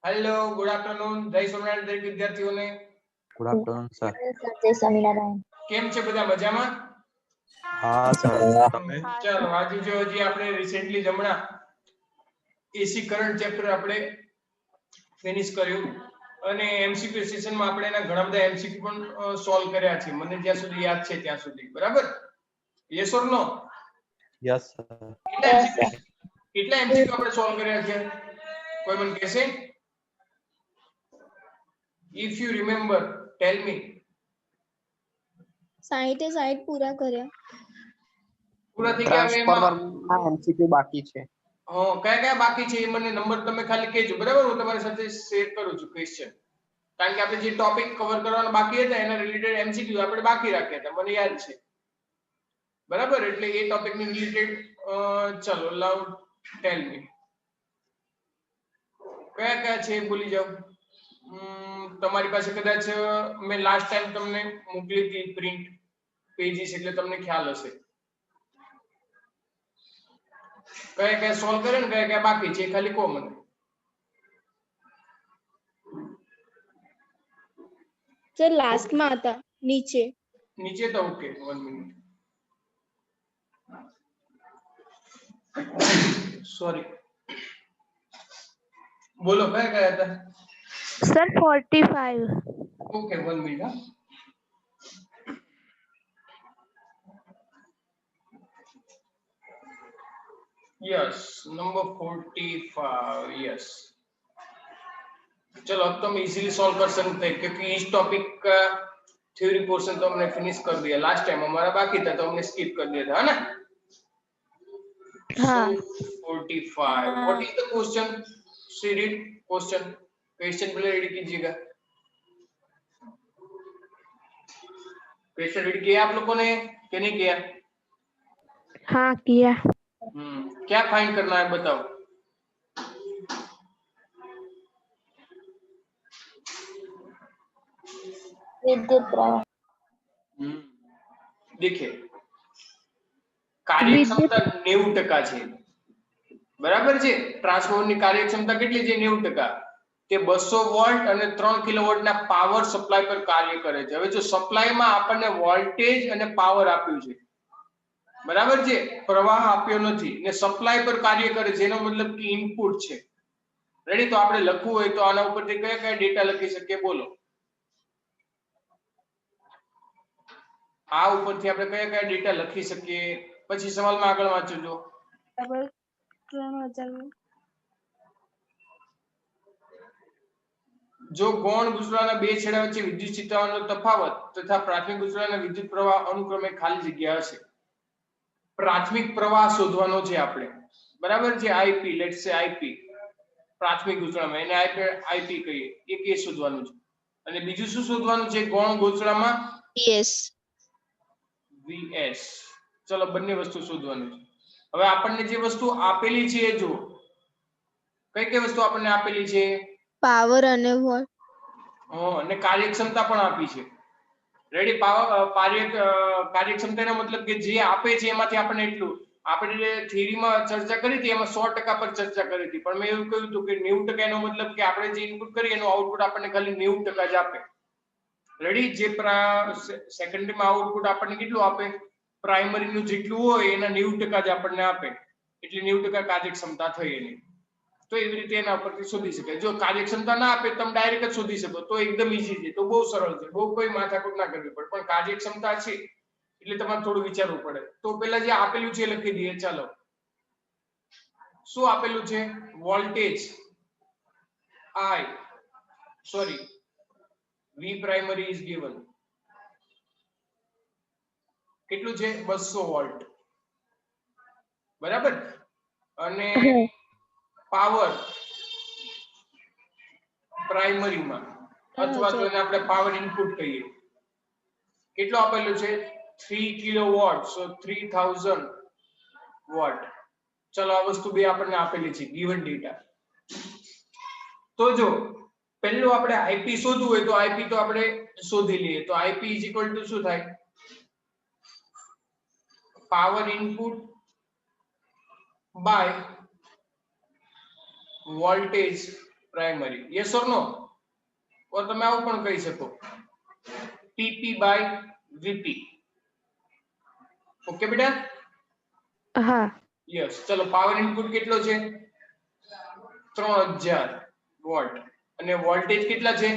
Hello, good afternoon. જય સ્વામિનારાયણ દરેક વિદ્યાર્થીઓને. Good afternoon sir. જય સ્વામિનારાયણ. કેમ છે બધા મજામાં? હા સર. તમે? ચાલો આજે જો હજી આપણે રિસેન્ટલી હમણાં એસી કરંટ ચેપ્ટર આપણે ફિનિશ કર્યું અને એમસીક્યુ સેશનમાં આપણે એના ઘણા બધા એમસીક્યુ પણ સોલ્વ કર્યા છે મને જ્યાં સુધી યાદ છે ત્યાં સુધી. બરાબર? Yes or no? Yes sir. કેટલા એમસીક્યુ આપણે સોલ્વ કર્યા છે? કોઈ મને કહેશે? If you remember, tell me. 60 પૂરા કર્યા. પૂરા થઈ ગયા. હવે એમાં ટ્રાન્સફોર્મર ના એમસીક્યુ બાકી છે. કયા કયા બાકી છે એ મને નંબર તમે ખાલી કહેજો. બરાબર? હું તમારી સાથે શેર કરું છું ક્વેશ્ચન. કારણ કે આપણે જે ટોપિક કવર કરવાના બાકી હતા એના રિલેટેડ એમસીક્યુ આપણે બાકી રાખ્યા હતા, મને યાદ છે. બરાબર? એટલે એ ટોપિકની રિલેટેડ ચલો લવ ટેલ મી કયા કયા છે ભૂલી જાઓ. તમારી પાસે કદાચ મેં લાસ્ટ ટાઈમ તમને મોકલી હતી પ્રિન્ટ પેજીસ, એટલે તમને ખ્યાલ હશે કયા કયા સોલ્વ કરે ને કયા કયા બાકી છે ખાલી કહો મને. સર લાસ્ટમાં હતા નીચે. નીચે તો ઓકે. 1 minute, sorry. બોલો કયા કયા હતા? સર 45. Okay 1 minute. હા, यस नंबर 45. यस, चलो अब तो हम इजीली सॉल्व कर सकते हैं क्योंकि इस टॉपिक का थ्योरी पोर्शन तो हमने फिनिश कर दिया. लास्ट टाइम हमारा बाकी था तो हमने स्किप कर दिया था, है ना? हाँ. So 45. What is the question? See read question. Question पहले रीड कीजिएगा. क्वेश्चन रीड किया आप लोगों ने कि नहीं किया? हाँ किया. क्या फाइंड करना है बताओ. विद्युत प्रवाह. देखिए કાર્યક્ષમતા 90% છે. બરાબર છે? ટ્રાન્સફોર્મરની કાર્યક્ષમતા કેટલી છે? 90%. તે 200 વોલ્ટ અને 3 કિલોવોટના પાવર સપ્લાય પર કાર્ય કરે છે. હવે જો સપ્લાયમાં આપણને વોલ્ટેજ અને પાવર આપ્યું છે, બરાબર છે, પ્રવાહ આપ્યો નથી ને સપ્લાય પર કાર્ય કરે છે, એનો મતલબ કે ઇનપુટ છે. રેડી? તો આપણે લખવું હોય તો આના ઉપરથી કયા કયા ડેટા લખી શકીએ બોલો? આ ઉપરથી આપણે કયા કયા ડેટા લખી શકીએ? પછી સવાલમાં આગળ વાંચો જો. 3000. જો ગૌણ ગુચરાના બે છેડા વચ્ચે વિદ્યુત ક્ષેત્રનો તફાવત તથા પ્રાથમિક ગુચરાના વિદ્યુત પ્રવાહ અનુક્રમે ખાલી જગ્યા હશે. પ્રાથમિક પ્રવાહ શોધવાનો છે આપણે. બરાબર છે? આઈપી, લેટ્સ સે આઈપી, પ્રાથમિક ગુચરામાં એને આઈપી કહીએ. એક એ શોધવાનું છે. અને બીજું શું શોધવાનું છે? ગૌણ ગુચરામાં વીએસ. વીએસ. ચલો બંને વસ્તુ શોધવાની છે. હવે આપણને જે વસ્તુ આપેલી છે એ જો. કઈ કઈ વસ્તુ આપણને આપેલી છે? પાવર અને વોલ્ટ. અને કાર્યક્ષમતા પણ આપી છે. રેડી? કાર્યક્ષમતાનો મતલબ કે જે આપે છે એમાંથી આપણને એટલું. આપણે થિયરીમાં ચર્ચા કરી હતી એમાં 100% પર ચર્ચા કરી હતી, પણ મેં એવું કહ્યું હતું કે 90% એનો મતલબ કે આપણે જે ઇનપુટ કરીએ એનું આઉટપુટ આપણને ખાલી 90% જ આપે. રેડી? જે સેકન્ડરીમાં આઉટપુટ આપણને કેટલું આપે? પ્રાઇમરીનું જેટલું હોય એના 90% જ આપણને આપે. એટલે 90% કાર્યક્ષમતા થઈ એની. તો એવી રીતે એના પરથી શોધી શકાય. જો કાર્યક્ષમતા ના આપે તમે ડાયરેક્ટ જ શોધી શકો તો એકદમ ઈઝી છે, તો બહુ સરળ છે, બહુ કોઈ માથાકૂટ ના કરવી પડે. પણ કાર્યક્ષમતા છે એટલે તમારે થોડું વિચારવું પડે. તો પહેલા જે આપેલું છે એ લખી દઈએ. ચાલો, શું આપેલું છે? Voltage I, sorry, V primary is given. કેટલું છે? 200 વોલ્ટ. બરાબર? અને પાવર પ્રાઇમરીમાં અથવા તો એને આપણે પાવર ઇનપુટ કહીએ. કેટલો આપેલું છે? 3 કિલોવોટ. સો 3000 વોટ. ચલો આ વસ્તુ બે આપણને આપેલી છે, ગિવન ડેટા. તો જો પહેલું આપણે આઈપી શોધવું હોય તો આઈપી તો આપણે શોધી લઈએ. તો આઈપી ઇઝ ઇક્વલ ટુ શું થાય? Power input by voltage primary, yes or no? Or તમે આવું પણ કહી શકો PP બાય VP. ઓકે બેટા? હા યસ. ચલો પાવર ઇનપુટ કેટલો છે? 3000 વોટ અને વોલ્ટેજ કેટલા છે?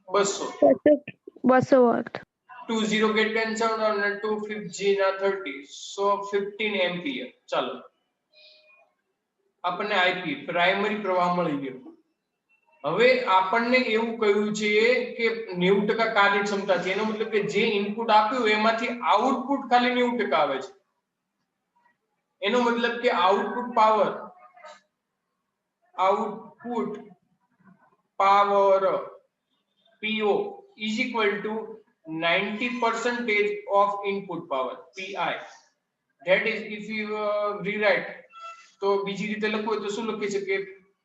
200. 200 વોટ. 20 get cancelled અને 250 ના 30, so 15 એમ્પિયર. ચાલો આપણને IP પ્રાઇમરી પ્રવાહ મળી ગયો. હવે આપણને એવું કહ્યું છે કે 90% કાર્યક્ષમતા છે, એનો મતલબ કે જે ઇનપુટ આપ્યું એમાંથી આઉટપુટ ખાલી 90% આવે છે. એનો મતલબ કે output power PO is equal to 90% of input power PI. That is, if you rewrite, તો બીજી રીતે લખવું હોય તો શું લખી શકીએ?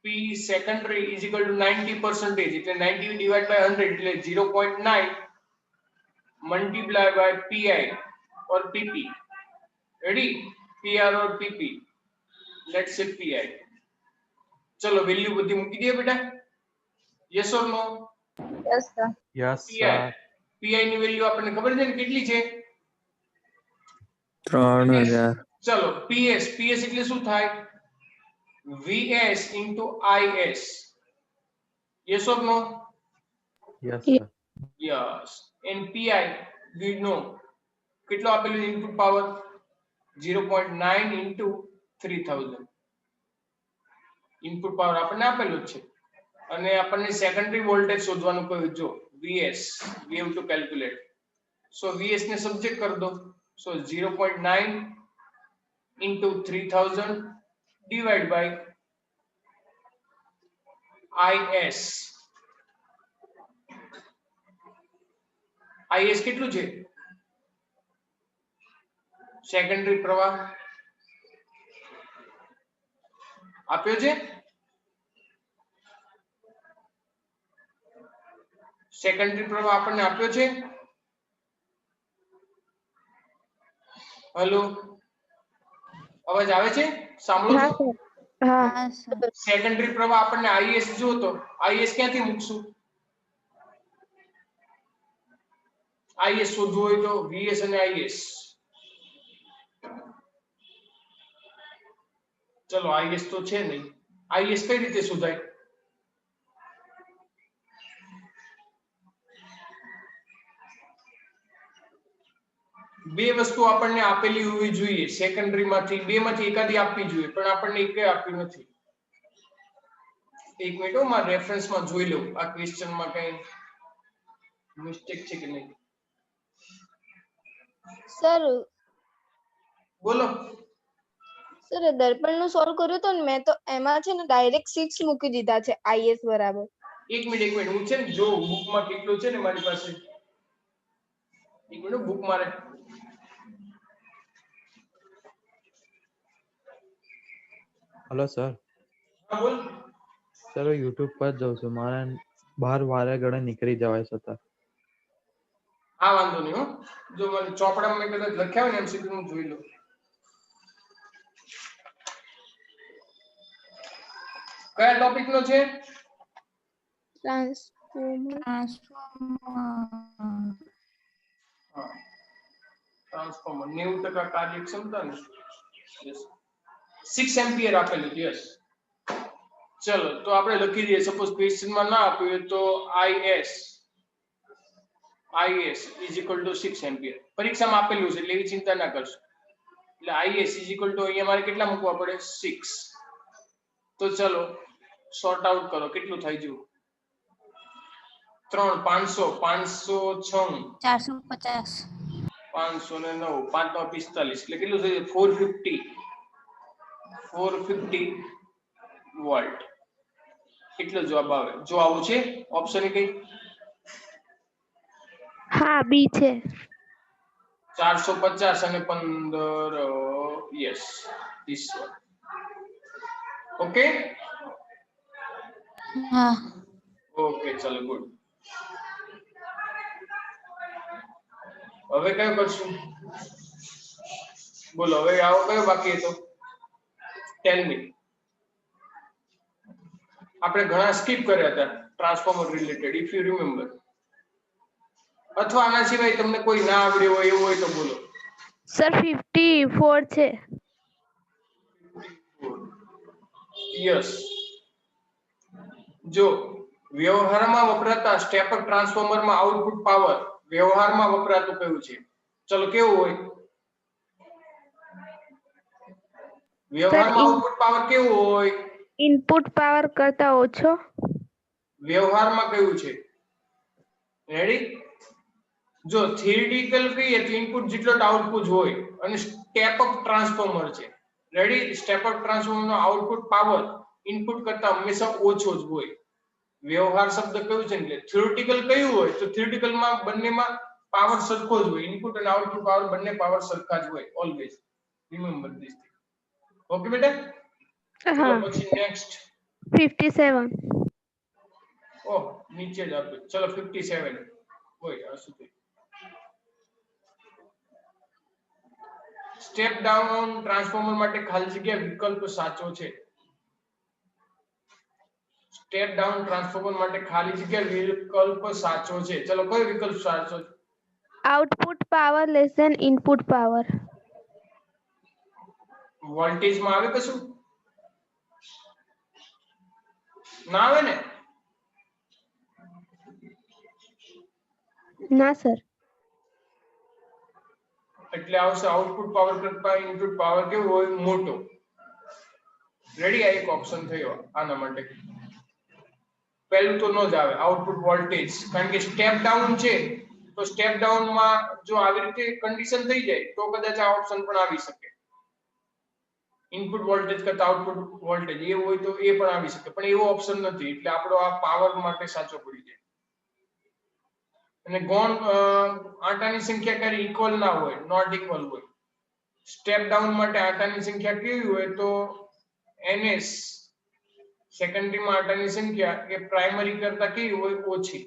P secondary is equal to 90%, એટલે 90 divided by 100 એટલે 0.9 multiply by PI or PP. Ready? PR or PP. Let's say PI. ચલો વેલ્યુ બધી મૂકી દઈએ બેટા. Yes or no? Yes sir. Yes PI sir. ની વેલ્યુ આપણને ખબર છે ને કેટલી છે? 3000. ચલો PS એટલે શું થાય? VS into IS. Yes or no? Yes sir. Yes. And PI we know કેટલો આપેલું input power? 0.9 into 3000. Input power આપણને આપેલું જ છે અને આપણને સેકન્ડરી વોલ્ટેજ શોધવાનું કહ્યું. જો VS we have to calculate. So VS ને સબ્જેક્ટ કરી દો. So 0.9 into 3000 divided by IS. IS કેટલું છે? સેકન્ડરી પ્રવાહ આપ્યો છે. સેકન્ડરી પ્રવાહ આપણને આપ્યો છે. હેલો, અવાજ આવે છે? સાંભળો હા છો? સર. હા હા સર. સેકન્ડરી પ્રવાહ આપણને IS જોતો. IS ક્યાંથી મૂકશું? IS શોધવું હોય તો VS અને IS. ચલો IS તો છે નહીં. IS કઈ રીતે શોધાય? બે વસ્તુ આપણને આપેલી હોવી જોઈએ. સેકન્ડરી માંથી બે માંથી એકાદી આપવી જોઈએ, પણ આપણને એકે આપી નથી. એક મિનિટ, હું મારા રેફરન્સમાં જોઈ લઉં આ ક્વેશ્ચનમાં કઈ મિસ્ટેક છે કે નહીં. સર બોલો. સર દર્પણ નું સોલ્વ કર્યું તો ને મેં, તો એમાં છે ને ડાયરેક્ટ 6 મૂકી દીધા છે IS બરાબર. એક મિનિટ હું છે ને જો બુકમાં કેટલું છે ને મારી પાસે. એક મિનિટ બુક મારે. Hello sir. હા બોલ. સર હું યુટ્યુબ પર જઉં છું, મારે બહાર વારે ઘડે નીકળી જવાય છે સર. હા વાંધો નહીં હો. જો મને ચોપડામાં મેં કદાચ લખ્યા હોય ને MCQ હું જોઈ લઉં. કયા ટોપિક નો છે? ટ્રાન્સફોર્મર. ટ્રાન્સફોર્મર 90% કાર્યક્ષમતા ને. યસ. 6 એમ્પિયર આપેલું છે. યસ. ચલો તો આપણે લખી દઈએ. સપોઝ ક્વેશ્ચનમાં ના આપ્યું હોય તો IS is equal to 6 ampere. પરીક્ષામાં આપેલું છે એટલે એવી ચિંતા ના કરશો. એટલે IS is equal to અહીંયા મારે કેટલા મૂકવા પડે? 6. તો ચલો સોર્ટ આઉટ કરો. કેટલું થાય જુઓ. 3 500 596 450. 509 5 નો 45 એટલે કેટલું થઈ જાય? 450 વોલ્ટ. કેટલો જવાબ આવે? જો આવું છે ઓપ્શન કઈ? હા બી છે. 450 અને 15. Yes, this one. ઓકે હા. ઓકે ચલો ગુડ. હવે કયો કરશું? બોલો હવે આવો કયો બાકી હતો? ટેલ મી. આપણે ઘણા સ્કીપ કર્યા હતા transformer related, if you remember. અથવા આના સિવાય તમને કોઈ ના આવડ્યું હોય એવું હોય તો બોલો. સર 54 છે. યસ. જો વ્યવહારમાં વપરાતા સ્ટેપર ટ્રાન્સફોર્મરમાં આઉટપુટ પાવર વ્યવહારમાં વપરાતું કયું છે? ચલો કેવું હોય? વ્યવહારમાં આઉટપુટ પાવર કેવું હોય? ઇનપુટ પાવર કરતા ઓછો. વ્યવહારમાં કયું છે? રેડી? જો થિયરિટિકલ કહીએ તો ઇનપુટ જેટલો આઉટપુટ હોય અને સ્ટેપ અપ ટ્રાન્સફોર્મર છે. રેડી? સ્ટેપ અપ ટ્રાન્સફોર્મરનો આઉટપુટ પાવર ઇનપુટ કરતા હંમેશા ઓછો જ હોય. વ્યવહાર શબ્દ કયું છે એટલે થિયોરિટિકલ કયું હોય તો થિયોરિટિકલમાં બંનેમાં પાવર સરખો જ હોય. ઇનપુટ અને આઉટપુટ પાવર બંને પાવર સરખા જ હોય always. Remember this thing. Okay બેટા? ચલો પછી નેક્સ્ટ 57. ઓહ નીચે જ આપ્યું. ચલો 57 હોય આ સુધી. સ્ટેપ ડાઉન ટ્રાન્સફોર્મર માટે ખાલી જગ્યા વિકલ્પ સાચો છે. સ્ટેપ ડાઉન ટ્રાન્સફોર્મર માટે ખાલી જગ્યા વિકલ્પ સાચો છે. ચલો કયો વિકલ્પ સાચો છે? Output power less than input power. વોલ્ટેજમાં આવે કશું? ના આવે ને? ના સર. એટલે આવશે આઉટપુટ પાવર કરતા ઇનપુટ પાવર કેવો હોય? મોટો. રેડી? આ એક ઓપ્શન થયો આના માટે. પહેલું તો નો જ આવે આઉટપુટ વોલ્ટેજ, કારણ કે સ્ટેપ ડાઉન છે તો સ્ટેપ ડાઉન માં જો આવી રીતે કન્ડિશન થઈ જાય તો કદાચ આ ઓપ્શન પણ આવી શકે. ઇનપુટ વોલ્ટેજ કરતા આઉટપુટ વોલ્ટેજ એવું હોય તો એ પણ આવી શકે, પણ એવો ઓપ્શન નથી એટલે આપણો આ પાવર માટે સાચો પડી જાય. અને ગૌણ આંટાની સંખ્યા ક્યારે ઇક્વલ ના હોય, નોટ ઇક્વલ હોય. સ્ટેપ ડાઉન માટે આંટાની સંખ્યા કેવી હોય તો ns સેકન્ડરીમાં આંટાની સંખ્યા એ પ્રાઇમરી કરતા કેવી હોય? ઓછી.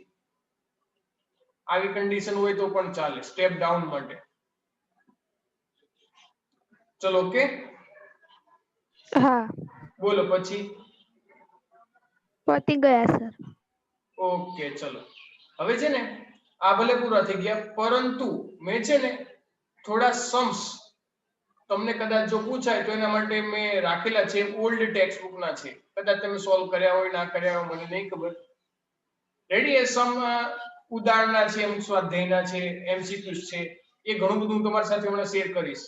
આવી કન્ડિશન હોય તો પણ ચાલે સ્ટેપ ડાઉન માટે. ચલો ઓકે. હા બોલો પછી. પતી ગયા સર. ઓકે ચલો હવે છે ને આ ભલે પૂરા થઈ ગયા, પરંતુ મેં છે ને થોડા सम्स તમને કદાચ જો પૂછાય તો એના માટે મેં રાખેલા છે. ઓલ્ડ ટેક્સ્ટ બુક ના છે, કદાચ તમે સોલ્વ કર્યા હોય ના કર્યા હોય મને નહીં ખબર. રેડી? એ સમ ઉદાહરણના છે, એમ સ્વાધ્યાયના છે, એમસીક્યુઝ છે, એ ઘણું બધું હું તમારી સાથે હમણાં શેર કરીશ.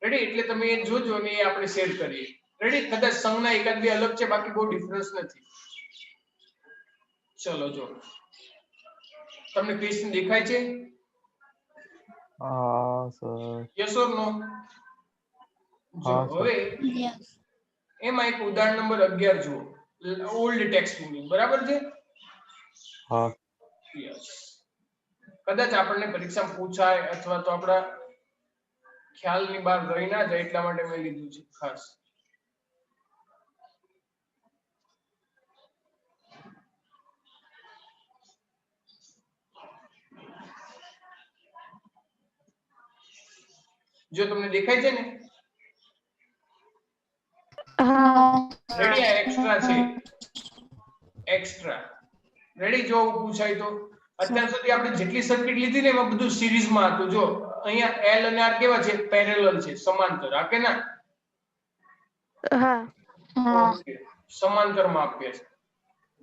રેડી? એટલે તમે એ જોજો અને એ આપણે શેર કરીએ. રેડી? કદાચ સંજ્ઞા એકાદ બે અલગ છે, બાકી બહુ ડિફરન્સ નથી. ચલો જો તમને ક્વેશ્ચન દેખાય છે? હા સર. યસ ઓર નો? જો હા સર. હવે એમાં એક ઉદાહરણ નંબર 11 જુઓ. ઓલ્ડ ટેક્સ્ટ બુક, બરાબર છે? હા. યસ. કદાચ આપણને પરીક્ષામાં પૂછાય અથવા તો આપણા ખ્યાલની બહાર રહી ના જાય એટલા માટે મેં લીધું છે ખાસ. જો તમને દેખાય છે ને? રેડી? આ એક્સ્ટ્રા છે, એક્સ્ટ્રા. રેડી? જો પૂછાય તો અત્યાર સુધી આપણે જેટલી સર્કિટ લીધી ને એમાં બધું સિરીઝમાં હતું. જો અહીંયા L અને R કેવા છે? પેરેલલ છે, સમાંતર. આ કે ના? હા ઓકે, સમાંતરમાં આપ્યા છે.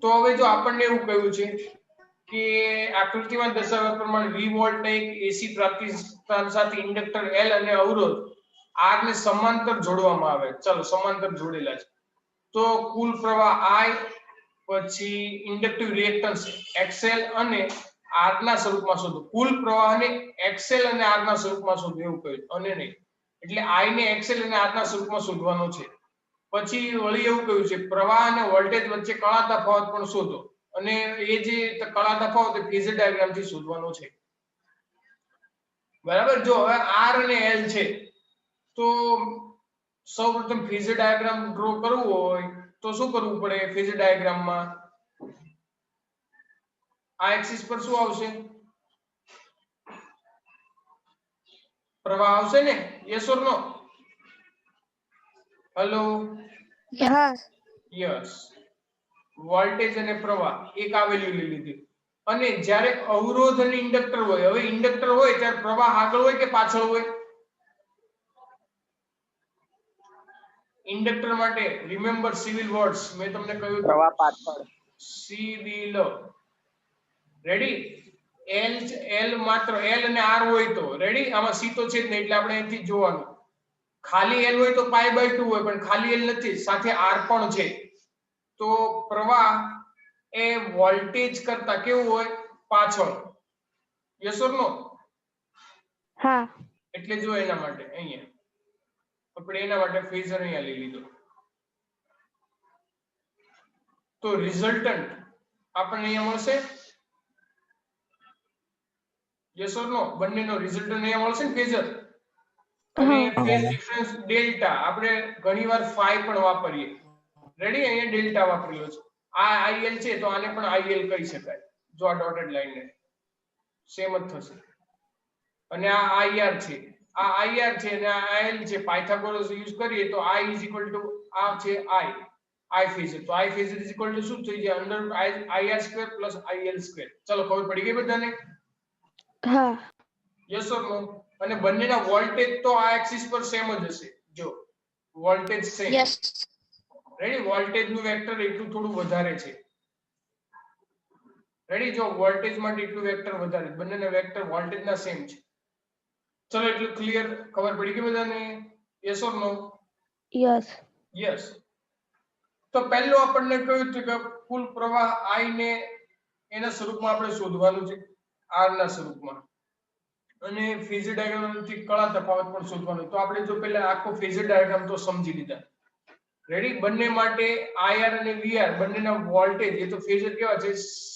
તો હવે જો આપણને એવું કહ્યું છે કે આકૃતિમાં દર્શાવ્યા પ્રમાણે V વોલ્ટના એક AC પ્રાપ્તિસ્થાન સાથે ઇન્ડક્ટર L અને અવરોધ R ને સમાંતર જોડવામાં આવે. ચલો સમાંતર જોડેલા છે તો કુલ પ્રવાહ I પછી ઇન્ડક્ટિવ રિએક્ટન્સ XL અને R ના સ્વરૂપમાં શોધો. કુલ પ્રવાહને XL અને R ના સ્વરૂપમાં શોધો એવું કહ્યું, અને નહીં. એટલે I ને XL અને R ના સ્વરૂપમાં શોધવાનો છે. પછી વળી એવું કહ્યું છે પ્રવાહ અને વોલ્ટેજ વચ્ચે કળા તફાવત પણ શોધો, અને એ જે કળા તફાવત ફેઝર ડાયાગ્રામ થી શોધવાનો છે. બરાબર? જો હવે R અને L છે તો સૌપ્રથમ ફેઝર ડાયાગ્રામ ડ્રો કરવો હોય તો શું કરવું પડે? ફેઝર ડાયાગ્રામમાં આ એક્સિસ પર શું આવશે? પ્રવાહ આવશે ને? Yes or no? હેલો? હા યસ. વોલ્ટેજ અને પ્રવાહ એક આ વેલ્યુ લઈ લીધી. અને જ્યારે અવરોધ અને ઇન્ડક્ટર હોય, હવે ઇન્ડક્ટર હોય ત્યારે પ્રવાહ આગળ હોય કે પાછળ હોય? ઇન્ડક્ટર માટે રિમેમ્બર સિવિલ વર્ડ્સ મેં તમને કહ્યું હતું. પ્રવાહ પાછળ. Civil ready. એલ માત્ર એલ અને આર હોય તો રેડી. આમાં સી તો છે જ નહીં એટલે આપણે અહીંથી જોવાનું. ખાલી એલ હોય તો પાઈ બાય 2 હોય, પણ ખાલી એલ નથી, સાથે આર પણ છે. તો પ્રવાહ એ વોલ્ટેજ કરતા કેવું હોય? પાછળ. યસ ઓર નો? હા. એટલે જો એના માટે અહીંયા આપણે એના માટે ફેઝર અહીંયા લઈ લીધો. તો રિઝલ્ટન્ટ આપણને અહીંયા મળશે. યસ ઓર નો? બંનેનો રિઝલ્ટન્ટ અહીંયા મળશે ને ફેઝર. અને ફેઝ ડિફરન્સ ડેલ્ટા આપણે ઘણીવાર ફાઈ પણ વાપરીએ. રેડી. અહીંયા ડેલ્ટા વાપરેલો છે. આ આઈએલ છે તો આને પણ આઈએલ કહી શકાય. જો આ ડોટેડ લાઈન ને સેમ જ થશે. અને આ આઈઆર છે, આ આઈઆર છે અને આ આઈએલ છે. પાયથાગોરસ યુઝ કરીએ તો i આ છે i ફેઝર. તો i ફેઝર શું થઈ જાય? Under ir square plus il square. ચલો ખબર પડી ગઈ બધાને? હા. યસ ઓર નો? અને બંનેના વોલ્ટેજ તો આ એક્સિસ પર સેમ જ હશે. જો voltage same. Yes. Ready. Voltage નું વેક્ટર એટલું થોડું વધારે છે. રેડી. જો વોલ્ટેજ માટે એટલું વેક્ટર વધારે, બંનેના વેક્ટર વોલ્ટેજ ના સેમ છે. ચલો એટલું ક્લિયર? ખબર પડી ગઈ બધાને? Yes or no? Yes. Yes. તો પહેલો આપણને કહ્યું હતું કે કુલ પ્રવાહ I ને એના સ્વરૂપમાં આપણે શોધવાનું છે, R ના સ્વરૂપમાં. અને ફેઝર ડાયાગ્રામથી કળા તફાવત પણ શોધવાનું. તો આપણે જો પહેલા આખો ફેઝર ડાયાગ્રામ તો સમજી લીધા. રેડી. બંને માટે IR અને VR બંનેના વોલ્ટેજ એ તો ફેઝર કેવા છે?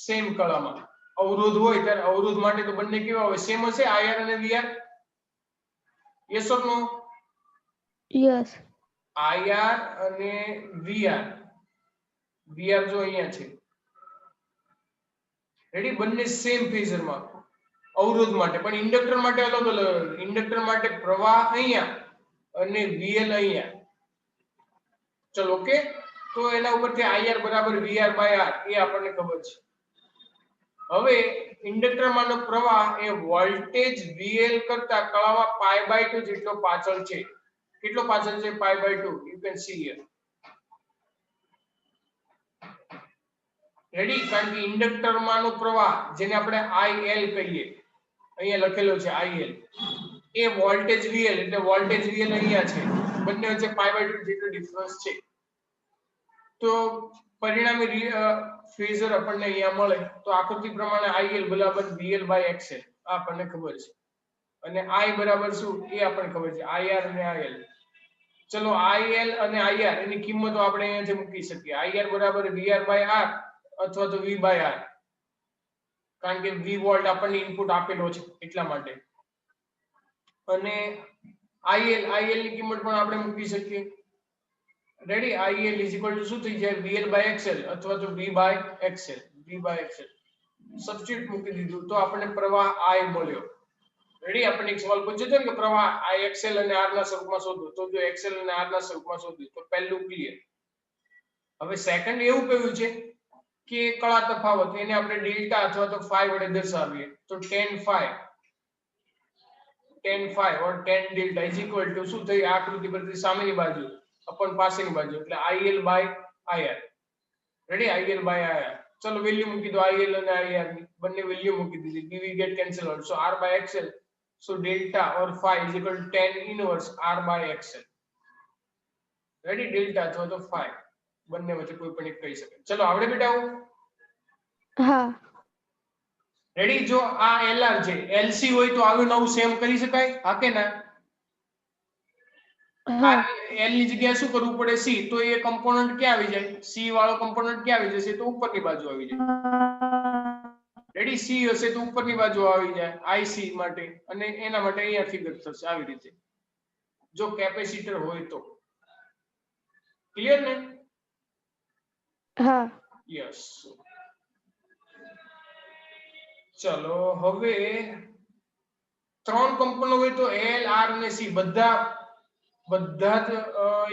સેમ કળામાં. અવરોધ હોય ત્યારે અવરોધ માટે તો બંને કેવા હોય? સેમ હશે IR અને VR. Yes or no? Yes. IR અને VR. VR જો અહીંયા છે. રેડી. બંને સેમ ફેઝરમાં અવરોધ માટે, પણ ઇન્ડક્ટર માટે અલગ અલગ. ઇન્ડક્ટર માટે પ્રવાહ અહીંયા અને VL અહીંયા. ચલો ઓકે. તો એના ઉપરથી IR બરાબર VR બાય R એ આપણને ખબર છે. હવે ઇન્ડક્ટર માંનો પ્રવાહ એ વોલ્ટેજ VL કરતા કળામાં પાઈ બાય 2 જેટલો પાછળ છે. કેટલો પાછળ છે? Pi by 2. You can see here. Ready. કારણ કે ઇન્ડક્ટર માંનો પ્રવાહ જેને આપણે IL કહીએ, અહીંયા લખેલો છે IL, એ વોલ્ટેજ VL એટલે વોલ્ટેજ VL અહીંયા છે. બંને વચ્ચે પાઈ બાય 2 જેટલો ડિફરન્સ છે. તો પરિણામી ફેઝર આપણને અહીંયા મળે. તો આકૃતિ પ્રમાણે IL બરાબર VL બાય XL આ આપણને ખબર છે. અને I બરાબર શું એ આપણને ખબર છે, IR અને IL. ચલો IL અને IR એની કિંમતો આપણે અહીંયાથી મૂકી શકીએ. IR બરાબર VR બાય R અથવા તો V બાય R. કારણ કે V વોલ્ટ આપણને ઇનપુટ આપેલો છે એટલા માટે. અને IL ની કિંમત પણ આપણે મૂકી શકીએ. રેડી. IL શું થઈ જાય? VL બાય XL અથવા તો V બાય XL. સબસ્ટિટ્યુટ મૂકી દીધું તો આપણને પ્રવાહ I મળ્યો. રેડી. આપણને એક સવાલ પૂછ્યો હતો ને કે પ્રવાહ I XL અને R ના સ્વરૂપમાં શોધો. તો જો XL અને R ના સ્વરૂપમાં શોધ્યું તો પહેલું ક્લિયર. હવે સેકન્ડ એવું કહ્યું છે કે કળા તફાવત એને આપણે ડેલ્ટા અથવા તો phi વડે દર્શાવીએ. તો tan phi or tan delta is equal to શું થઈ? આકૃતિ પરથી સામેની બાજુ અપન પાછળની બાજુ એટલે IL by IR. Ready. IL by IR. ચલો વેલ્યુ મૂકી દો IL અને IR ની. બંને વેલ્યુ મૂકી દીધી. PV get cancel out. So R by XL. So delta or phi is equal to tan inverse R by XL. Ready. Delta અથવા તો phi બંને વચ્ચે કોઈ પણ એક કહી શકે. ચલો આવડે બેટા આવું? હા. રેડી. જો આ LR છે, LC હોય તો આવું નવું સેમ કરી શકાય? હા કે ના? હા. L ની જગ્યાએ શું કરવું પડે? C. તો એ કમ્પોનન્ટ ક્યાં આવી જાય? C વાળો કમ્પોનન્ટ ક્યાં આવી જશે? તો ઉપરની બાજુ આવી જાય. રેડી. C હશે તો ઉપરની બાજુ આવી જાય IC માટે, અને એના માટે અહીંયા ફિગર થશે આવી રીતે. જો કેપેસિટર હોય તો. ક્લિયર ને? હા. યસ. ચલો હવે ત્રણ કંપનો હોય તો L R અને C બધા જ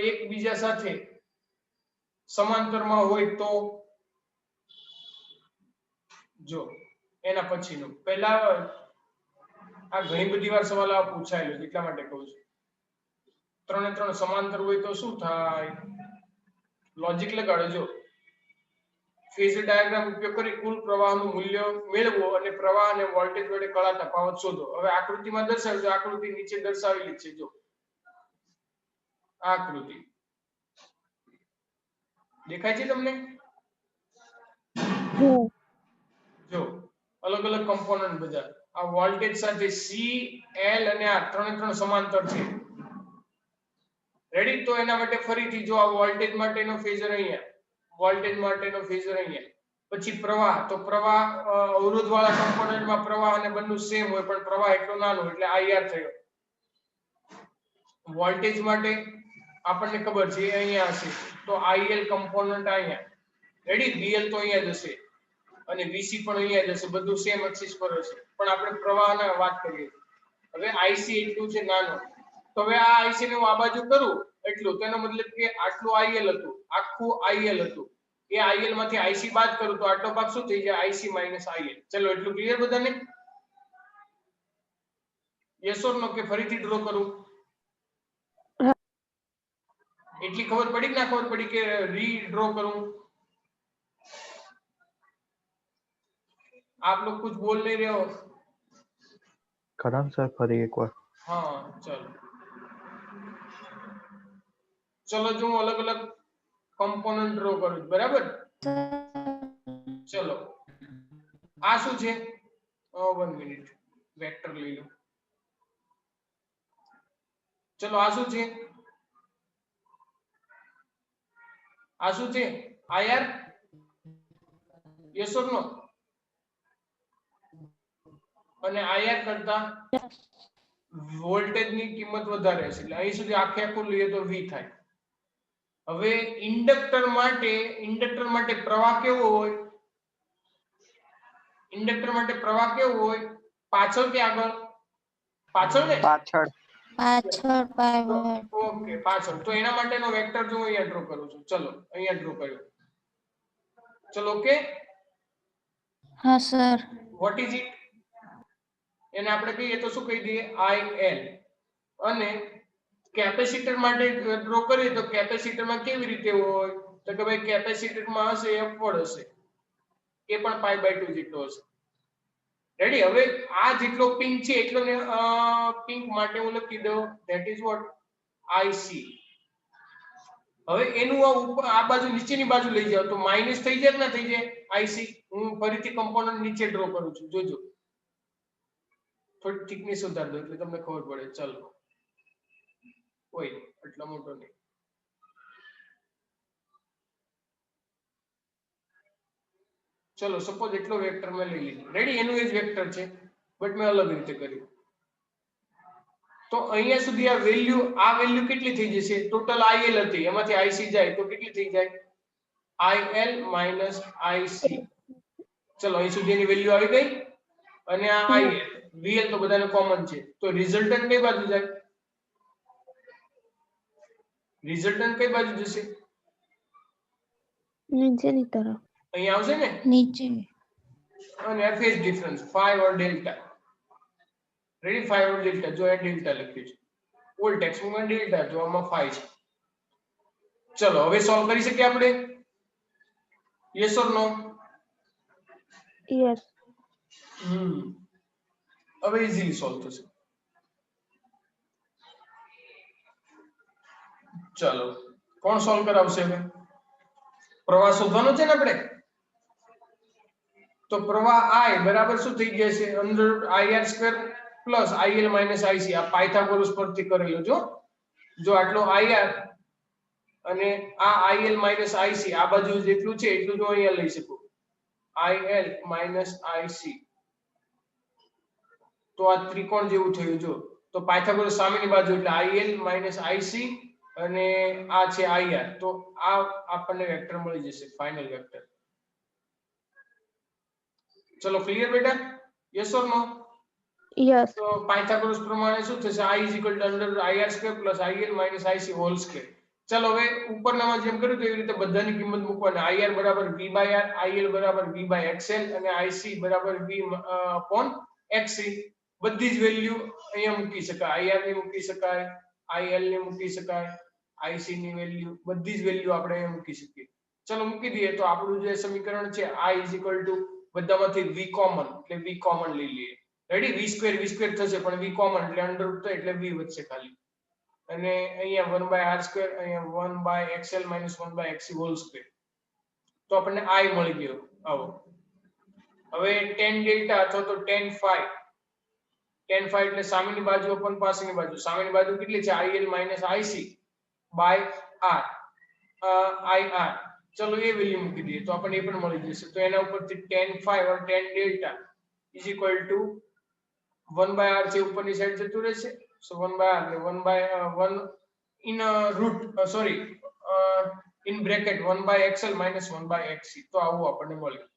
એકબીજા સાથે સમાંતરમાં હોય તો જો એના પછીનું પહેલા આ ઘણી બધી વાર સવાલ આ પૂછાયેલો છે એટલા માટે કહું છું. 3 ને 3 સમાંતર હોય તો શું થાય? લોજિક લગાડો. જો ફેઝર ડાયાગ્રામ ઉપયોગ કરી કુલ પ્રવાહનું મૂલ્ય મેળવો અને પ્રવાહ અને વોલ્ટેજ વડે કળા તફાવત શોધો. હવે આકૃતિમાં દર્શાવજો. આકૃતિ નીચે દર્શાવેલી છે. જો આ આકૃતિ દેખાય છે તમને? જો અલગ અલગ કમ્પોનન્ટ બધા. આ વોલ્ટેજ સાથે સી, એલ અને આર 3 ને 3 સમાંતર છે. રેડી? તો એના માટે ફરીથી જો આ વોલ્ટેજ માટેનો ફેઝર અહીંયા, વોલ્ટેજ માટેનો ફેઝર અહીંયા, પછી પ્રવાહ, તો પ્રવાહ અવરોધ વાળા કમ્પોનન્ટમાં પ્રવાહ અને બંને સેમ હોય પણ પ્રવાહ એટલો નાનો એટલે IR થયો. વોલ્ટેજ માટે આપણને ખબર છે અહીંયા હશે તો IL કમ્પોનન્ટ અહીંયા. રેડી? VL તો અહીંયા જ હશે અને VC પણ અહીંયા જ હશે. બધું સેમ એક્સિસ પર હશે પણ આપણે પ્રવાહના વાત કરીએ. હવે IC એટલું છે નાનો, તો હવે આ IC ને હું આ બાજુ કરું એટલું, તેનો મતલબ કે આટલું IL હતું, આખું IL હતું. એ IL માંથી IC બાદ કરું તો આટલો ભાગ શું થઈ જાય? IC minus IL. ચલો એટલું ક્લિયર બધાને? યસ ઓર નો કે ફરીથી ડ્રો કરું? એટલી ખબર પડી કે ના ખબર પડી કે રીડ્રો કरूं? आप लोग कुछ बोल नहीं रहे हो. ખરા સર ફરી એકવાર. हाँ चलो चलो जो अलग अलग कंपोनेंट ड्रॉ करूं. बराबर? चलो આ શું છે? 1 મિનિટ વેક્ટર લઈ લો. ચલો આ શું છે? આ શું છે? IR? યસ ઓર નો? અને IR કરતા વોલ્ટેજ ની કિંમત વધારે છે એટલે અહીં સુધી આખે આખું લઈએ તો V થાય. હવે ઇન્ડક્ટર માટે પ્રવાહ કેવો હોય? ઇન્ડક્ટર માટે પ્રવાહ કેવો હોય? પાછળ કે આગળ? પાછળ ને? પાછળ. ઓકે પાછળ. તો એના માટેનો વેક્ટર જો અહીંયા ડ્રો કરું છું. ચલો અહીંયા ડ્રો કર્યો. ચલો ઓકે. हाँ सर. What is it? એને આપણે કહીએ તો શું કહી દઈએ? IL. અને કેપેસિટર માટે ડ્રો કરીએ તો કેપેસિટરમાં કેવી રીતે હોય? તો કે ભાઈ કેપેસિટરમાં હશે અપવર્ડ હશે. એ પણ π/2 જેટલો હશે. રેડી? હવે આ જેટલો પિંક છે એટલો ને પિંક માટે હું લખી દઉં ધેટ ઇઝ વોટ? IC. હવે એનું આ બાજુ નીચેની બાજુ લઈ જાવ તો માઈનસ થઈ જાય કે ના થઈ જાય? IC. હું ફરીથી કમ્પોનન્ટ નીચે ડ્રો કરું છું. જોજો થોડી થિકનેસ વધાર દો એટલે તમને ખબર પડે. ચલો ઓય એટલો મોટો નહીં. ચલો સપોઝ એટલો વેક્ટર મેં લઈ લીધો. રેડી? એનું એ જ વેક્ટર છે બટ મેં અલગ રીતે કર્યું. તો અહીંયા સુધી આ વેલ્યુ કેટલી થઈ જશે? ટોટલ IL હતી એમાંથી IC જાય તો કેટલી થઈ જાય? IL minus IC. ચલો અહીં સુધી એની વેલ્યુ આવી ગઈ અને આ IL VL તો બધાને કોમન છે તો રિઝલ્ટન્ટ કઈ બાજુ જાય? રિઝલ્ટન્ટ કઈ બાજુ જશે? नीचे की तरफ. અહીંયા આવશે ને? नीचे. અને ફેઝ ડિફરન્સ phi ઓર ડેલ્ટા. રેડી? phi ઓર ડેલ્ટા. જો આ ડેલ્ટા લખ્યું છે ઓલ ટેક્સ્ટમાં ડેલ્ટા જો આમાં phi છે. ચલો હવે સોલ્વ કરી શકીએ આપણે? Yes or no? Yes. હવે ઈઝીલી સોલ્વ થશે. ચલો કોણ સોલ્વ કરાવશે? હવે પ્રવાહ શોધવાનો છે ને આપણે. તો પ્રવાહ I બરાબર શું થઈ જશે? અંદર IR² plus IL minus IC. આ પાયથાગોરસ પરથી કરેલો. જો આટલો IR અને આ IL માઈનસ IC આ બાજુ જેટલું છે એટલું જો અહીંયા લઈ શકું. IL minus IC. તો આ ત્રિકોણ જેવું થયું. જો તો પાયથાગોરસ સામેની બાજુ એટલે IL માઈનસ IC અને આ છે IR. તો આ આપણને વેક્ટર મળી જશે ફાઇનલ વેક્ટર. ચલો ક્લિયર બેટા? Yes or no? Yes. તો પાયથાગોરસ પ્રમાણે શું થશે? I = under IR² plus IL minus IC whole square. ચલો હવે ઉપરનામાં જેમ કર્યું તો એવી રીતે બધાની કિંમત મૂકવાની. IR બરાબર V by R, IL બરાબર V by XL અને IC બરાબર V upon XC. બધી જ વેલ્યુ અહીંયા મૂકી શકાય. IR ની મૂકી શકાય, IL ની મૂકી શકાય, IC ની વેલ્યુ બધી જ વેલ્યુ આપણે અહીંયા મૂકી શકીએ. ચલો મૂકી દઈએ તો આપણું જે સમીકરણ છે I બધામાંથી V કોમન એટલે V કોમન લઈ લઈએ. રેડી? V સ્ક્વેર થશે પણ V કોમન એટલે અંડર રૂટ થાય એટલે V વધશે ખાલી. અને અહીંયા 1 by r સ્ક્વેર, અહીંયા 1 by xl minus 1 by xc whole square. તો આપણને I મળી ગયો. આવો હવે tan ડેલ્ટા અથવા તો tan phi એટલે સામેની બાજુ upon પાછળની બાજુ. સામેની બાજુ કેટલી છે? IL minus IC by r IR. ચલો એ વેલ્યુ મૂકી દઈએ તો આપણને એ પણ મળી જશે. તો એના ઉપરથી tan phi or tan delta is equal to 1 by r છે ઉપરની સાઈડ જતું રહેશે. So 1 by r એટલે 1 by 1 in root in bracket 1 by xl minus 1 by xc. તો આવું આપણને મળ્યું.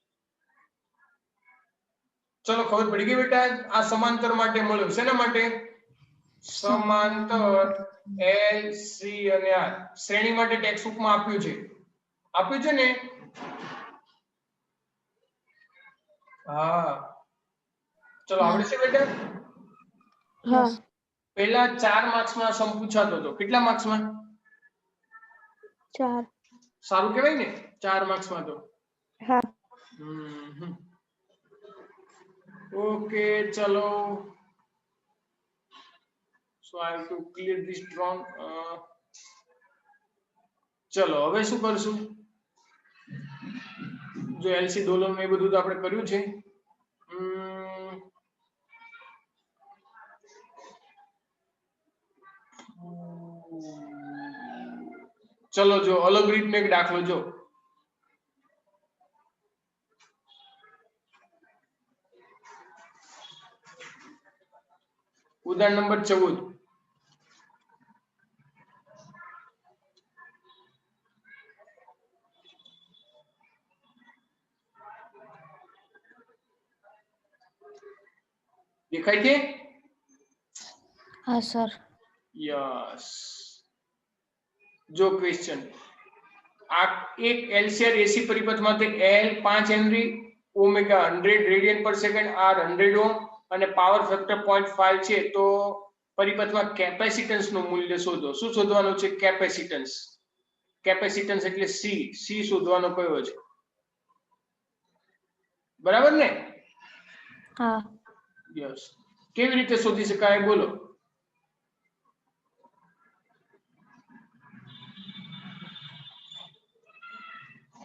ચલો ખબર પડી ગઈ બેટા? આ સમાંતર માટે મળ્યું. શેના માટે? સમાંતર L C અને R. શ્રેણી માટે ટેક્સ્ટ બુક માં આપ્યું છે ને? હા ચલો આવડે છે બેટા? હા પહેલા 4 માર્ક્સ માં સમ પૂછાતો હતો. કેટલા માર્ક્સ માં? 4 સારું કહેવાય ને 4 માર્ક્સ માં તો. હા ઓકે ચલો. So I have to clear this drawing. ચલો હવે શું કરશું? જો LC દોલન એ બધું તો આપણે કર્યું છે. ચલો જો અલગ રીતનો એક દાખલો જો. ઉદાહરણ નંબર 14. દેખાય છે? હા સર યસ. જો ક્વેશ્ચન આ એક LCR AC પરિપથમાંથી L 5 henry, omega 100 radian પર સેકન્ડ, R 100 ઓહ્મ અને પાવર ફેક્ટર 0.5 છે. તો પરિપથમાં કેપેસિટન્સ નું મૂલ્ય શોધો. શું શોધવાનું છે? કેપેસિટન્સ. કેપેસિટન્સ એટલે C શોધવાનો કયો છે? બરાબર ને? હા યસ. કેવી રીતે શોધી શકાય બોલો?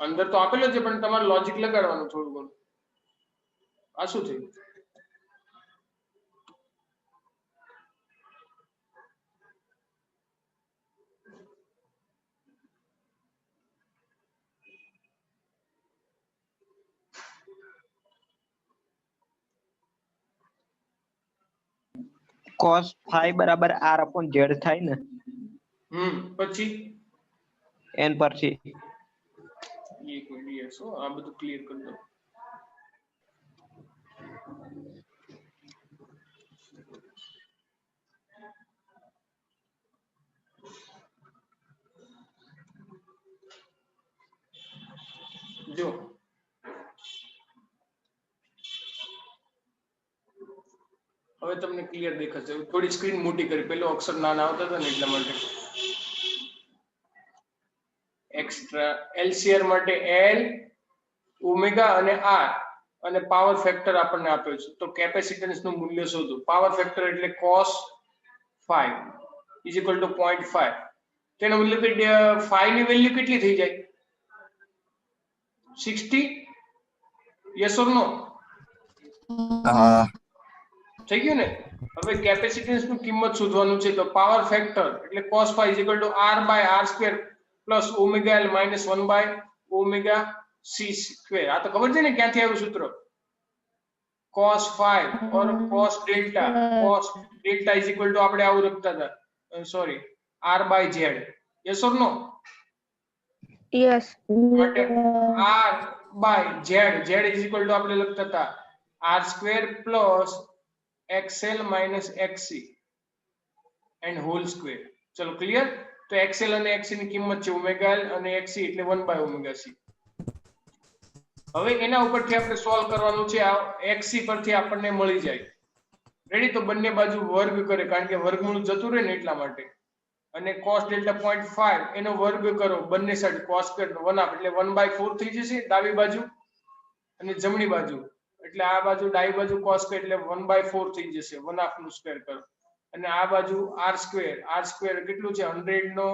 અંદર તો આપેલો છે પણ તમારે લોજિક લગાડવાનું થોડું ઘણું. આ શું થયું? cos phi બરાબર r upon z થાય ને? પછી n પરથી એક મિનિટ યસ આ બધું ક્લિયર કરી દો. જો હવે તમને ક્લિયર દેખાશે. થોડી સ્ક્રીન મોટી કરી, પેલો અક્ષર નાના આવતા હતા ને એટલા માટે. એક્સ્ટ્રા LCR માટે L, ઓમેગા અને R અને પાવર ફેક્ટર આપણને આપ્યો છે. તો કેપેસિટન્સ નું મૂલ્ય શોધો. પાવર ફેક્ટર એટલે cos 5 is equal to 0.5. તેનો મતલબ કે 5 ની વેલ્યુ કેટલી થઈ જાય? 60. યસ ઓર નો? થઈ ગયું ને? હવે કેપેસિટન્સ નું કિંમત શોધવાનું છે. તો પાવર ફેક્ટર એટલે cos 5 is equal to R by R square plus omega L minus 1 by omega C square. આ તો ખબર છે ને ક્યાંથી આવ્યું સૂત્ર? cos 5 or cos delta. cos delta is equal to આપણે આવું લખતા હતા. Sorry, R by Z. Yes or no? Yes માટે R by Z is equal to આપણે લખતા હતા R square plus XL minus XC and whole square. ચલો clear? તો XL અને XC ની કિંમત છે ઓમેગા L અને XC એટલે 1/ωc. હવે એના ઉપરથી આપણે સોલ્વ કરવાનું છે. આ XC પરથી આપણને મળી જાય. રેડી? તો બંને બાજુ વર્ગ કરે, કારણ કે વર્ગમૂળ જતું રહે ને એટલા માટે. અને cos ડેલ્ટા 0.5 એનો વર્ગ કરો બંને સાઈડ cos સ્ક્વેર 1 એટલે 1/4 થઈ જશે ડાબી બાજુ અને જમણી બાજુ. એટલે આ બાજુ ડાબી બાજુ cos સ્ક્વેર એટલે 1/4 થઈ જશે, 1/2 નું સ્ક્વેર કરો. અને આ બાજુ r સ્ક્વેર કેટલું છે 100 નો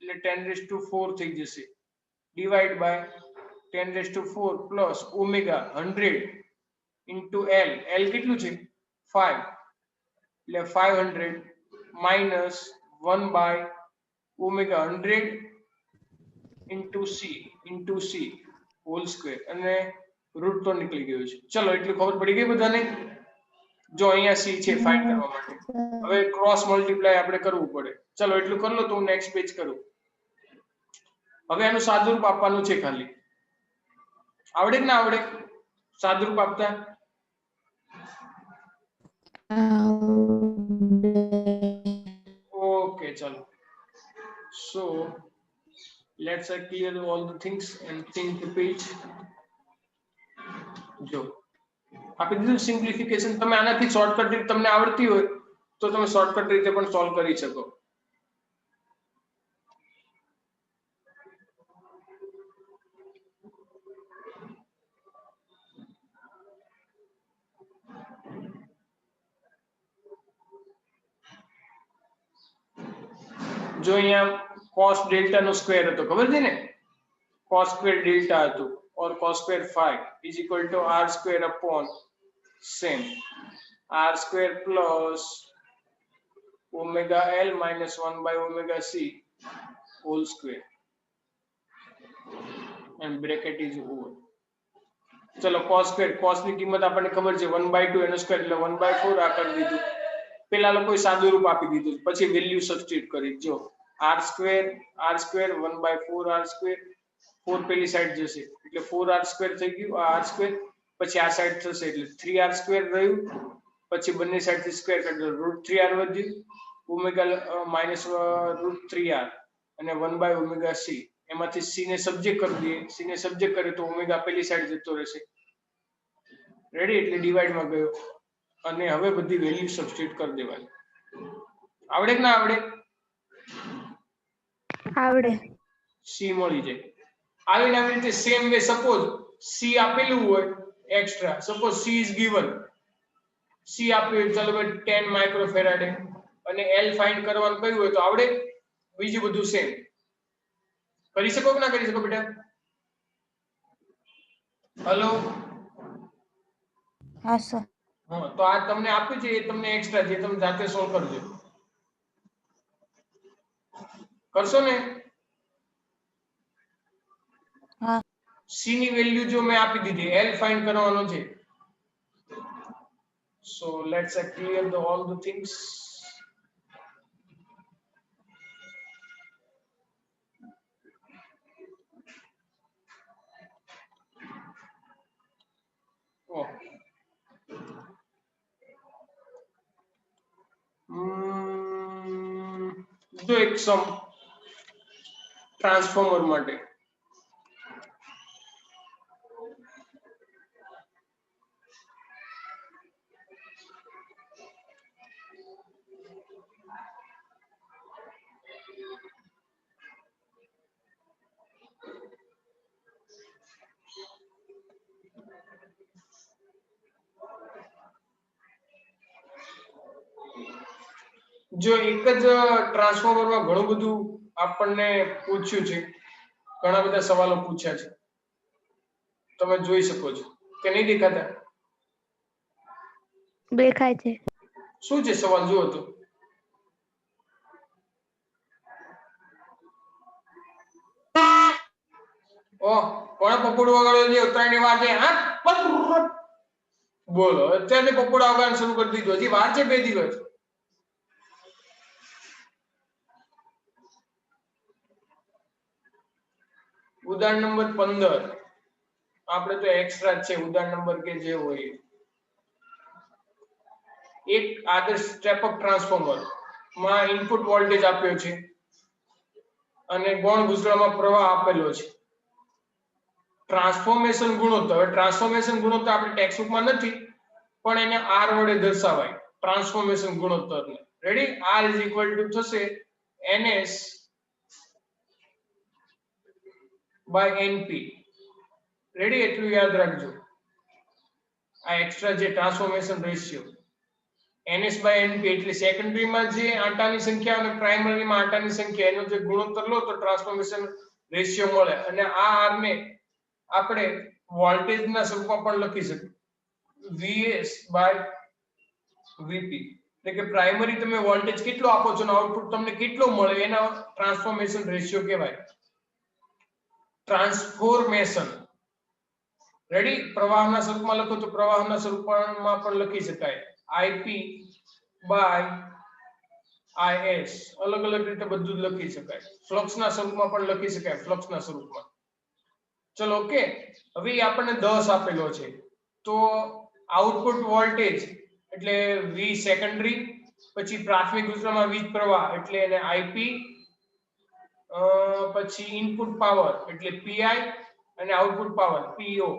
એટલે 10⁴ થઈ જશે, divide by 10⁴ plus omega 100 into l. l કેટલું છે 5 એટલે 500 minus 1/ωc into c whole square અને રૂટ તો નીકળી ગયો છે. ચલો એટલી ખબર પડી ગઈ બધાને? જો અહીંયા c છે ફાઇન્ડ કરવા માટે. હવે ક્રોસ મલ્ટીપ્લાય આપણે કરવું પડે. ચલો એટલું કરી લો તો હું નેક્સ્ટ પેજ કરું. હવે આનું સાદુરૂપ આપવાનું છે ખાલી. આવડે કે ના આવડે સાદુરૂપ આપતા? ઓકે ચલો. So let's clear all the things and change the page. જો આપી દીધું સિમ્પ્લિફિકેશન. તમે આનાથી શોર્ટકટ રીત તમને આવડતી હોય તો તમે શોર્ટકટ રીતે પણ સોલ્વ કરી શકો. જો અહીંયા cos ડેલ્ટા નો સ્ક્વેર હતો, ખબર છે ને? cos સ્ક્વેર ડેલ્ટા હતું or cos square 5 is equal to r square upon same r square plus omega l minus 1/ωc whole square and bracket is over. ચલો cos સ્ક્વેર, cos ની કિંમત આપણને ખબર છે 1/2 એનો સ્ક્વેર એટલે 1/4 આ કરી દીધું. પેલા લોકોએ સાદું રૂપ આપી દીધું, પછી વેલ્યુ સબસ્ટિટ્યુટ કરી. જો r સ્ક્વેર 1/4 r સ્ક્વેર, 4 પેલી સાઈડ જશે એટલે 4r સ્ક્વેર થઈ ગયું આ r સ્ક્વેર, પછી આ સાઈડ થશે એટલે 3r સ્ક્વેર રહ્યું, પછી બંને સાઈડ થી સ્ક્વેર કરી દો √3r વધ્યું, ઓમેગા માઈનસ √3r અને 1/ωc. એમાંથી c ને સબ્જેક્ટ કરી દઈએ. c ને સબ્જેક્ટ કરે તો ઓમેગા પેલી સાઈડ જતો રહેશે. રેડી? એટલે ડિવાઈડ માં ગયો અને હવે બધી વેલ્યુ સબસ્ટિટ્યુટ કરી દેવાની. આવડે કે ના આવડે? આવડે. c મળી જાય. આવી રીતે સેમ વે સપોઝ c આપેલું હોય extra, suppose c is given, c આપ્યું ચાલો ભાઈ 10 માઇક્રોફેરાડે અને l ફાઇન્ડ કરવાનું કહ્યું હોય તો આવડે? બીજું બધું સેમ કરી શકો કે ના કરી શકો બેટા? હેલો? હા સર. હા, તો આ તમને આપ્યું છે એ તમને એક્સ્ટ્રા છે, તમે જાતે સોલ્વ કરજો. કરશો ને? હા. c ની વેલ્યુ જો મેં આપી દીધી, l ફાઇન્ડ કરવાનો છે. So let's clear all the things. Oh. જો એક સમ ટ્રાન્સફોર્મર માટે જો એક જ ટ્રાન્સફોર્મરમાં ઘણું બધું આપણને પૂછ્યું છે, ઘણા બધા સવાલો પૂછ્યા છે, તમે જોઈ શકો છો કે નહીં દેખાતા? દેખાય છે. શું છે સવાલ? જુઓ તો. ઓહ, કોણે પપોડું વગાડ્યું છે? ઉત્તરાયણની વાર છે. હા, બોલો અત્યારે પપોડા વગાડવાનું શરૂ કરી દીધું. હજી વાર છે 2 દિવસ. ઉદાહરણ નંબર 15. આપણે તો એક્સ્ટ્રા જ છે ઉદાહરણ નંબર કે જે હોય. એક આદર્શ સ્ટેપ અપ ટ્રાન્સફોર્મર માં ઇનપુટ વોલ્ટેજ આપ્યો છે અને ગૌણ ભૂસરણમાં પ્રવાહ આપેલો છે. ટ્રાન્સફોર્મેશન ગુણોત્તર, હવે ટ્રાન્સફોર્મેશન ગુણોત્તર આપણે ટેક્સ્ટબુકમાં નથી પણ એને R વડે દર્શાવાય ટ્રાન્સફોર્મેશન ગુણોત્તરને. Ready? R is equal to થશે NS બાય NP. રેડી? એટલું યાદ રાખજો. આ એક્સ્ટ્રા જે transformation ratio NS by NP એટલે સેકન્ડરીમાં જે આંટાની સંખ્યા અને પ્રાઇમરીમાં આંટાની સંખ્યા એનો જે ગુણોત્તર લો તો ટ્રાન્સફોર્મેશન રેશિયો મળે. અને આ R ને આપણે વોલ્ટેજના સ્વરૂપમાં પણ લખી શકીએ VS બાય VP. એટલે કે પ્રાઇમરી તમે વોલ્ટેજ કેટલો આપો છો અને આઉટપુટ તમને કેટલો મળે એના ટ્રાન્સફોર્મેશન રેશિયો કહેવાય. ટ્રાન્સફોર્મેશન. રેડી? પ્રવાહના સ્વરૂપમાં લખો તો પ્રવાહના સ્વરૂપમાં પણ લખી શકાય IP બાય IS. અલગ અલગ રીતે બધું જ લખી શકાય. ફ્લક્સના સ્વરૂપમાં પણ લખી શકાય ફ્લક્સના સ્વરૂપમાં. ચલો ઓકે. હવે આપણને 10 આપેલો છે તો આઉટપુટ વોલ્ટેજ એટલે V સેકન્ડરી, પછી પ્રાથમિક વિસ્તરણમાં વીજ પ્રવાહ એટલે એને IP, પછી ઇનપુટ પાવર એટલે PI અને આઉટપુટ પાવર PO.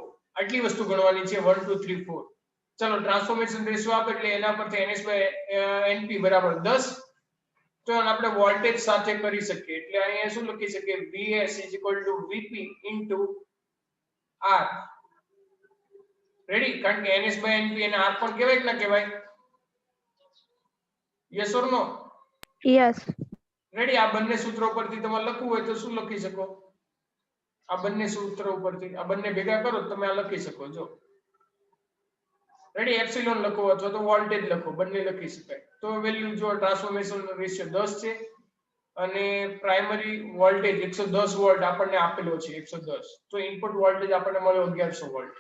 આટલી વસ્તુ ગણવાની છે 1 2 3 4. ચલો ટ્રાન્સફોર્મેશન રેશિયો આપે એટલે એના પરથી NS બાય NP બરાબર 10. તો આપણે વોલ્ટેજ સાથે કરી શકીએ એટલે અહીંયા શું લખી શકીએ VS VP R. રેડી? કારણ કે NS બાય NP એને R પણ કહેવાય કે ના કહેવાય? Yes or no? Yes. Ready? આ બંને સૂત્રો પરથી તમારે લખવું હોય તો શું લખી શકો? આ બંને સૂત્રો ઉપરથી આ બંને ભેગા કરો તમે આ લખી શકો. જો રેડી? એપ્સિલોન લખો અથવા તો વોલ્ટેજ લખો, બંને લખી શકાય. તો વેલ્યુ જો ટ્રાન્સફોર્મેશન રેશિયો 10 છે અને પ્રાઇમરી વોલ્ટેજ 110 વોલ્ટ આપણને આપેલો છે 110. તો ઇનપુટ વોલ્ટેજ આપણને મળ્યો 1100 વોલ્ટ.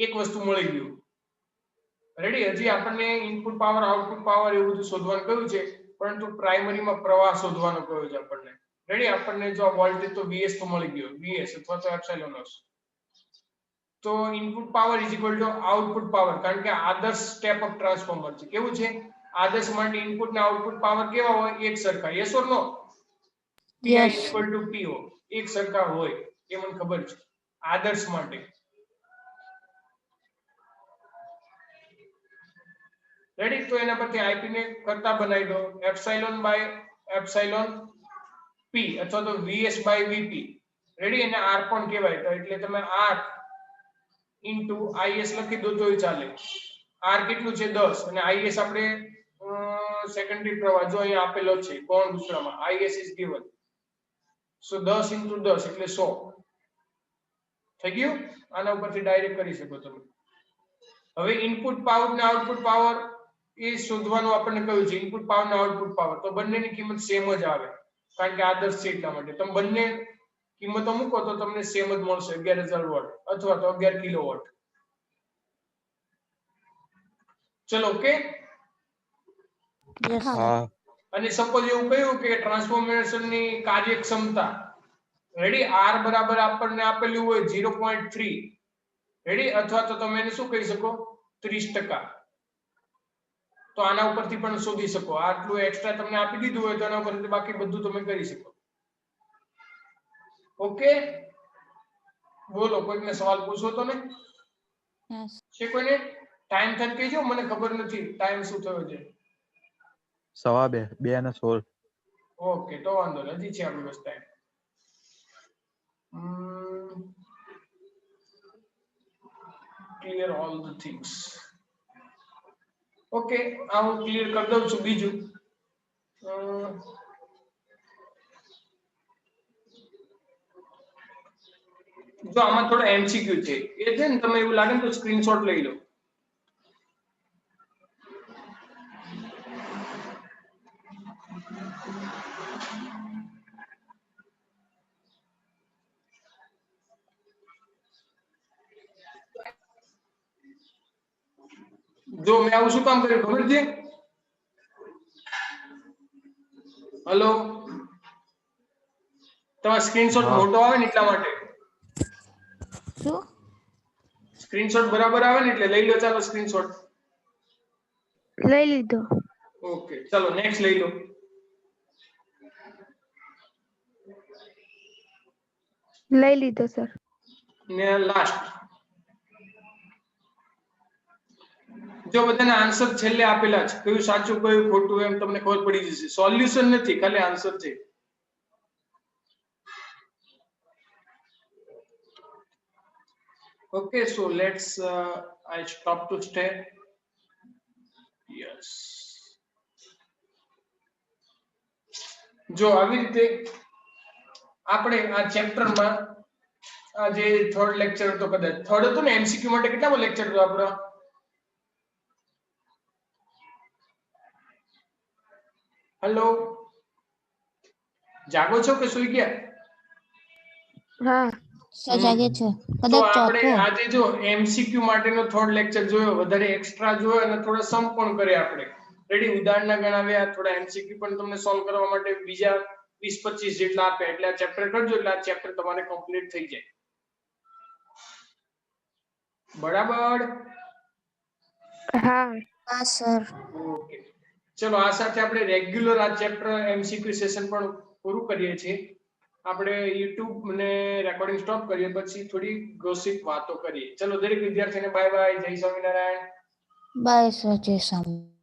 એક વસ્તુ મળી ગયું. રેડી? હજી આપણને ઇનપુટ પાવર આઉટપુટ પાવર એવું બધું શોધવાનું કહ્યું છે પરંતુ પ્રાઇમરીમાં પ્રવાહ શોધવાનો કહ્યું છે આપણને. રેડી? આપણને જો વોલ્ટેજ તો VS તો મળી ગયો, VS અથવા તો એપ્સિલોન હશે. તો input power is equal two output power, કારણ કે આદર્શ સ્ટેપ અપ ટ્રાન્સફોર્મર છે. કેવું છે? આદર્શ માટે ઇનપુટ ને આઉટપુટ પાવર કેવા હોય? એક સરખા. Yes or no? PI Yes. Is equal to PO. એક સરખા હોય એ મને ખબર છે આદર્શ માટે. રેડી? તો એના પરથી IP ને કરતા બનાવી દો એપ્સિલોન બાય એપ્સિલોન P અથવા તો VS બાય VP. રેડી? એને R પણ કહેવાય તો એટલે તમે R ઇન્ટુ IS લખી દો તોય ચાલે. R કેટલું છે? 10 અને IS આપણે સેકન્ડરી પ્રવાહ જો અહીંયા આપેલો છે કોણ દૂસરામાં IS is given. So 10 into 10 એટલે 100 થઈ ગયું. આના ઉપરથી ડાયરેક્ટ કરી શકો તમે. હવે ઇનપુટ પાવર ને આઉટપુટ પાવર એ શોધવાનું આપણને કહ્યું છે. ઇનપુટ પાવર ને આઉટપુટ પાવર તો બંનેની કિંમત સેમ જ આવે કારણ કે આદર્શ છે એટલા માટે. તમે બંને કિંમતો મૂકો તો તમને સેમ જ મળશે 11000 વોટ અથવા તો 11 કિલોવોટ. ચલો ઓકે. હા. અને સપોઝ એવું કહ્યું કે ટ્રાન્સફોર્મેશન ની કાર્યક્ષમતા રેડી R બરાબર આપણને આપેલું હોય 0.3. રેડી? અથવા તો તમે એને શું કહી શકો 30%. તો આના ઉપરથી પણ શોધી શકો. આટલું એક્સ્ટ્રા તમને આપી દીધું હોય તો આના ઉપરથી બાકી બધું તમે કરી શકો. ઓકે? બોલો, કોઈને સવાલ પૂછો તો ને? છે કોઈને? ટાઈમ થાય કહેજો, મને ખબર નથી ટાઈમ શું થયો છે. 2:15, 2:16. ઓકે, તો વાંધો નહીં, હજી છે આપણી પાસે time. Clear all the things. Okay, આ હું ક્લિયર કરી દઉં છું. બીજું જો આમાં થોડો MCQ છે એ છે ને, તમે એવું લાગે ને તો સ્ક્રીનશોટ લઈ લો. જો મેં આવું શું કામ કર્યું ખબર છે? હલો, તમારો સ્ક્રીનશોટ મોટો આવે ને એટલા માટે. શું? સ્ક્રીનશોટ બરાબર આવે ને એટલે લઈ લો. ચાલો સ્ક્રીનશોટ લઈ લીધો. ઓકે, ચાલો નેક્સ્ટ લઈ લો. લઈ લીધો સર. ને લાસ્ટ જો બધાના આન્સર છેલ્લે આપેલા છે, કયું સાચું કયું ખોટું એમ તમને ખબર પડી જશે. સોલ્યુશન નથી, ખાલી આન્સર છે. Okay, so let's I stop to stay. Yes. જો આવી રીતે આપણે આ ચેપ્ટરમાં આ જે થર્ડ લેક્ચર હતો, કદાચ થર્ડ હતો ને, એમસીક્યુ માટે કેટલામો લેક્ચર હતો આપણો? હેલો, જાગો છો કે સુઈ ગયા? હા. સર જાગે છે. તો કદાચ આપણે ચોથો. આજે જો એમસીક્યુ માટેનો થર્ડ લેક્ચર જોયો, વધારે એક્સ્ટ્રા જોયો અને થોડા સમ પણ કર્યા આપણે. રેડી, ઉદાહરણના ગણાવ્યા, થોડા એમસીક્યુ પણ તમને સોલ્વ કરવા માટે બીજા 20-25 જેટલા આપ્યા. એટલે આ ચેપ્ટર કરજો એટલે આ ચેપ્ટર તમારે કમ્પ્લીટ થઈ જાય. બરાબર? હા. હા સર. ઓકે, ચલો આ સાથે આપણે રેગ્યુલર આ ચેપ્ટર એમસીક્યુ સેશન પણ પૂરું કરીએ છીએ. આપણે યુટ્યુબ ને રેકોર્ડિંગ સ્ટોપ કરીએ, પછી થોડી ગોસિપ વાતો કરીએ. ચલો દરેક વિદ્યાર્થીને બાય બાય, જય સ્વામિનારાયણ. Bye sir. જય સ્વામી.